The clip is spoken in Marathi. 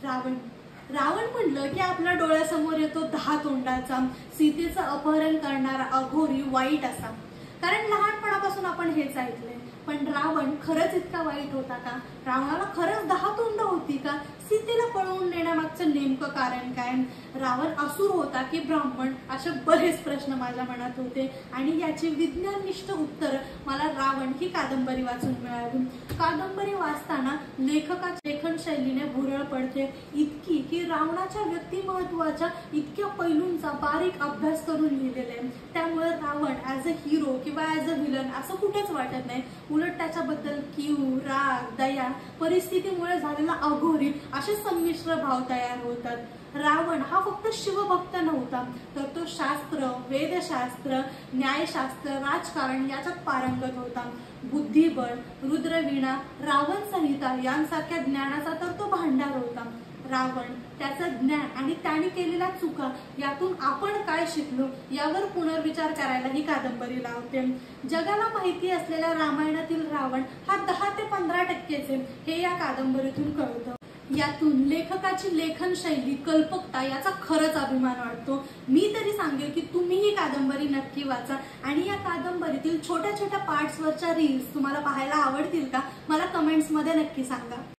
रावण रावण म्हणलं की आपल्या डोळ्यासमोर येतो 10 तोंडाचा, सीतेचं अपहरण करणारा अघोरी वाईट असा। कारण लहानपणापासून आपण हेच ऐकलंय। पण रावण खरंच इतका वाईट होता का? रावणाला खरंच 10 तोंड होती का? सीतेला पळवून नेण्यामागचं नेमकं कारण काय? रावण असुर होता की ब्राह्मण? असे बरेच प्रश्न माझ्या मनात होते आणि याची विज्ञाननिष्ठ उत्तर मला रावण ही कादंबरी वाचून मिळाली। कादंबरी वाचताना लेखकाच्या लेखन शैलीने भुरळ पडते, इतकी की रावणाच्या व्यक्तिमत्वाच्या इतक्या पैलूंचा बारीक अभ्यास करून लिहिलेला आहे। त्यामुळे रावण ॲज अ हिरो किंवा ॲज अ विलन असं कुठेच वाटत नाही। उलट त्याच्याबद्दल कीव, राग, दया, परिस्थितीमुळे झालेला अघोरी असे संमिश्र भाव तयार होतात। रावण हा फक्त शिवभक्त नव्हता, तर तो शास्त्र, वेदशास्त्र, न्यायशास्त्र, राजकारण याच्यात पारंगत होता। बुद्धिबळ, रुद्रवीणा, रावण संहिता यांसारख्या ज्ञानाचा तर तो भांडार होता। रावण, त्याचं ज्ञान आणि त्याने केलेल्या चुका यातून आपण काय शिकलो यावर पुनर्विचार करायला ही कादंबरी लावते। जगाला माहिती असलेल्या रामायणातील रावण हा 10 ते 15% हे या कादंबरीतून कळतं। यातून लेखकाची लेखन शैली, कल्पकता याचा खरंच अभिमान वाटतो। मी तरी सांगेल की तुम्ही ही कादंबरी नक्की वाचा आणि या कादंबरीतील छोट्या छोट्या पार्ट्सवरच्या रील्स तुम्हाला पाहायला आवडतील का? मला कमेंट्समध्ये नक्की सांगा।